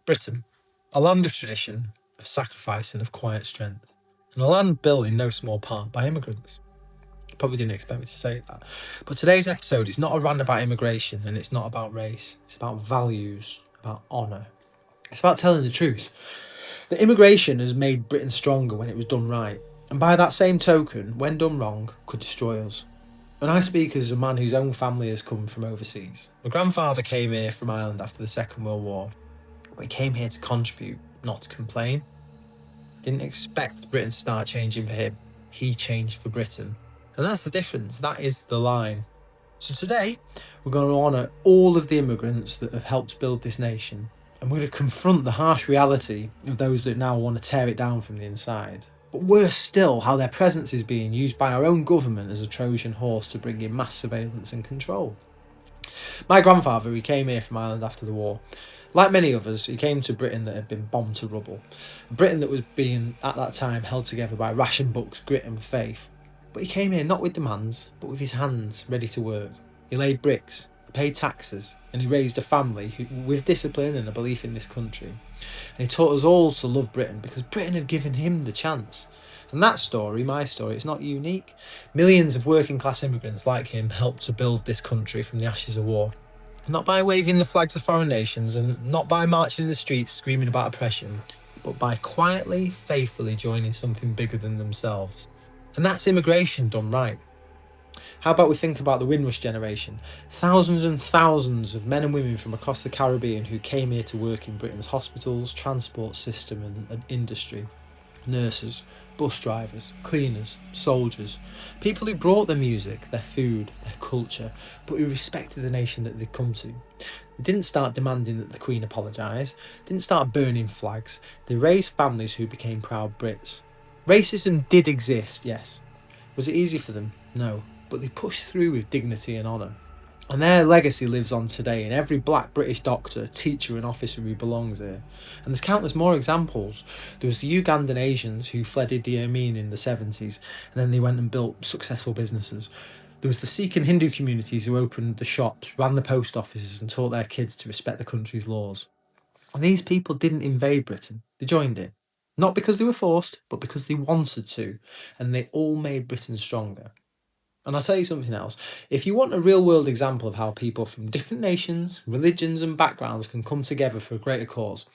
Britain, a land of tradition, of sacrifice and of quiet strength, and a land built in no small part by immigrants. You probably didn't expect me to say that. But today's episode is not a rant about immigration, and it's not about race. It's about values, about honour. It's about telling the truth. That immigration has made Britain stronger when it was done right, and by that same token, when done wrong, could destroy us. And I speak as a man whose own family has come from overseas. My grandfather came here from Ireland after the Second World War. But he came here to contribute, not to complain. Didn't expect Britain to start changing for him. He changed for Britain. And that's the difference. That is the line. So today, we're going to honour all of the immigrants that have helped build this nation. And we're going to confront the harsh reality of those that now want to tear it down from the inside. But worse still, how their presence is being used by our own government as a Trojan horse to bring in mass surveillance and control. My grandfather, he came here from Ireland after the war. Like many others, he came to Britain that had been bombed to rubble. A Britain that was being, at that time, held together by ration books, grit and faith. But he came here not with demands, but with his hands ready to work. He laid bricks, he paid taxes, and he raised a family with discipline and a belief in this country. And he taught us all to love Britain because Britain had given him the chance. And that story, my story, it's not unique. Millions of working class immigrants like him helped to build this country from the ashes of war. Not by waving the flags of foreign nations and not by marching in the streets screaming about oppression, but by quietly, faithfully joining something bigger than themselves. And that's immigration done right. How about we think about the Windrush generation? Thousands and thousands of men and women from across the Caribbean who came here to work in Britain's hospitals, transport system and industry. Nurses, bus drivers, cleaners, soldiers, people who brought their music, their food, their culture, but who respected the nation that they'd come to. They didn't start demanding that the Queen apologise, didn't start burning flags, they raised families who became proud Brits. Racism did exist, yes. Was it easy for them? No, but they pushed through with dignity and honour. And their legacy lives on today in every black British doctor, teacher and officer who belongs here. And there's countless more examples. There was the Ugandan Asians who fled Idi Amin in the 70s and then they went and built successful businesses. There was the Sikh and Hindu communities who opened the shops, ran the post offices and taught their kids to respect the country's laws. And these people didn't invade Britain, they joined it. Not because they were forced, but because they wanted to. And they all made Britain stronger. And I'll tell you something else. If you want a real world example of how people from different nations, religions and backgrounds can come together for a greater cause,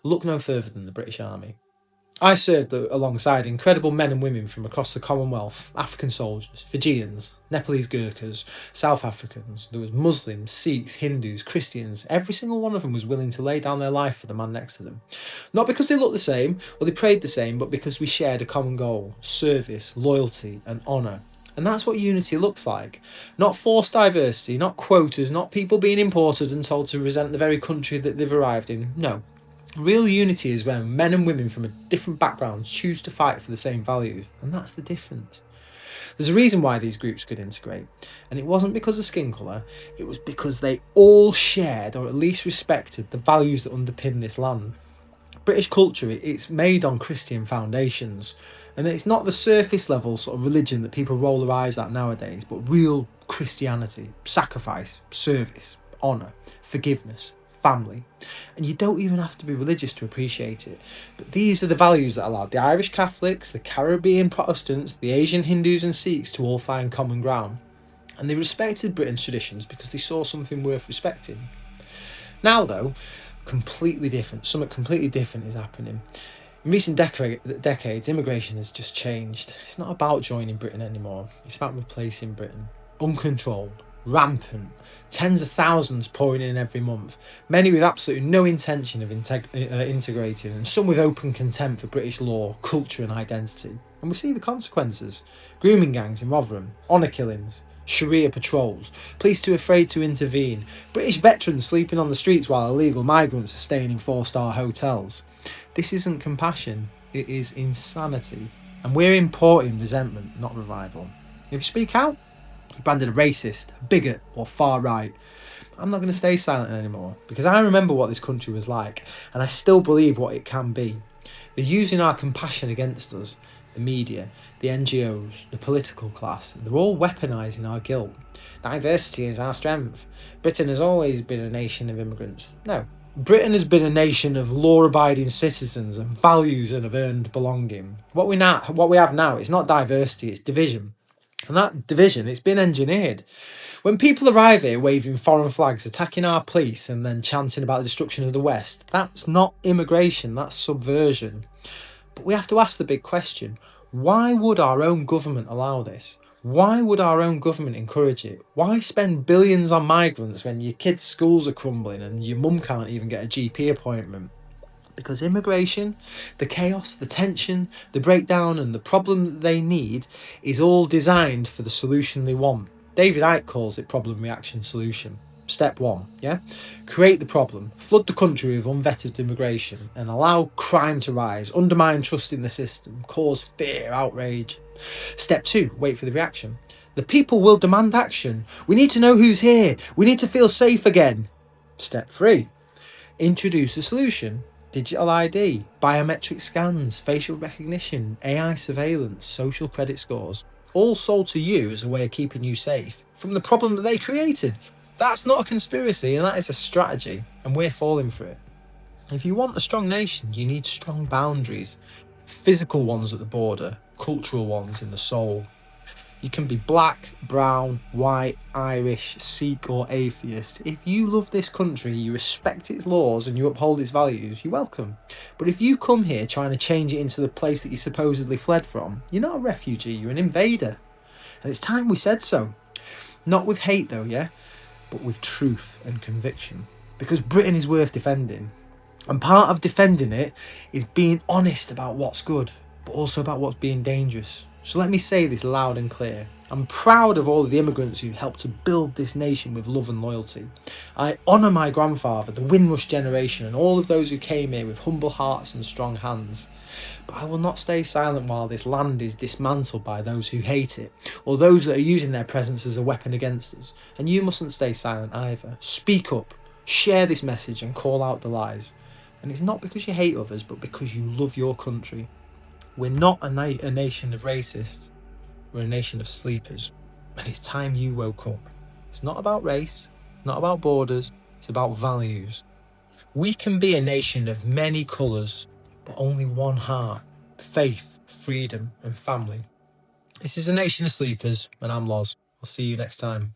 look no further than the British Army. I served alongside incredible men and women from across the Commonwealth, African soldiers, Fijians, Nepalese Gurkhas, South Africans. There was Muslims, Sikhs, Hindus, Christians. Every single one of them was willing to lay down their life for the man next to them. Not because they looked the same or they prayed the same, but because we shared a common goal, service, loyalty and honour. And that's what unity looks like. Not forced diversity, not quotas, not people being imported and told to resent the very country that they've arrived in. No. Real unity is when men and women from a different background choose to fight for the same values. And that's the difference. There's a reason why these groups could integrate. And it wasn't because of skin colour. It was because they all shared, or at least respected, the values that underpin this land. British culture, it's made on Christian foundations. And it's not the surface level sort of religion that people roll their eyes at nowadays, but real Christianity, sacrifice, service, honour, forgiveness, family. And you don't even have to be religious to appreciate it. But these are the values that allowed the Irish Catholics, the Caribbean Protestants, the Asian Hindus and Sikhs to all find common ground. And they respected Britain's traditions because they saw something worth respecting. Now though, something completely different is happening. In recent decades, immigration has just changed. It's not about joining Britain anymore. It's about replacing Britain. Uncontrolled, rampant, tens of thousands pouring in every month. Many with absolutely no intention of integrating, and some with open contempt for British law, culture and identity. And we see the consequences. Grooming gangs in Rotherham, honour killings, Sharia patrols, police too afraid to intervene, British veterans sleeping on the streets while illegal migrants are staying in 4-star hotels. This isn't compassion, it is insanity. And we're importing resentment, not revival. If you speak out, you're branded a racist, a bigot or far right. I'm not going to stay silent anymore because I remember what this country was like and I still believe what it can be. They're using our compassion against us. The media, the NGOs, the political class, they're all weaponising our guilt. Diversity is our strength. Britain has always been a nation of immigrants. No, Britain has been a nation of law-abiding citizens and values and of earned belonging. What we have now is not diversity, it's division. And that division, it's been engineered. When people arrive here waving foreign flags, attacking our police and then chanting about the destruction of the West, that's not immigration, that's subversion. But we have to ask the big question, why would our own government allow this? Why would our own government encourage it? Why spend billions on migrants when your kids' schools are crumbling and your mum can't even get a GP appointment? Because immigration, the chaos, the tension, the breakdown and the problem that they need is all designed for the solution they want. David Icke calls it problem, reaction, solution. Step one, yeah? Create the problem, flood the country with unvetted immigration and allow crime to rise, undermine trust in the system, cause fear, outrage. Step two, wait for the reaction. The people will demand action. We need to know who's here. We need to feel safe again. Step three, introduce a solution. Digital ID, biometric scans, facial recognition, AI surveillance, social credit scores, all sold to you as a way of keeping you safe from the problem that they created. That's not a conspiracy, and that is a strategy, and we're falling for it. If you want a strong nation, you need strong boundaries, physical ones at the border, cultural ones in the soul. You can be black, brown, white, Irish, Sikh or atheist. If you love this country, you respect its laws and you uphold its values, you're welcome. But if you come here trying to change it into the place that you supposedly fled from, you're not a refugee, you're an invader. And it's time we said so. Not with hate though, yeah? But with truth and conviction. Because Britain is worth defending. And part of defending it is being honest about what's good, but also about what's being dangerous. So let me say this loud and clear. I'm proud of all of the immigrants who helped to build this nation with love and loyalty. I honour my grandfather, the Windrush generation, and all of those who came here with humble hearts and strong hands. But I will not stay silent while this land is dismantled by those who hate it, or those that are using their presence as a weapon against us. And you mustn't stay silent either. Speak up, share this message and call out the lies. And it's not because you hate others, but because you love your country. We're not a nation of racists, we're a nation of sleepers. And it's time you woke up. It's not about race, not about borders, it's about values. We can be a nation of many colours, but only one heart, faith, freedom and family. This is a nation of sleepers, and I'm Loz. I'll see you next time.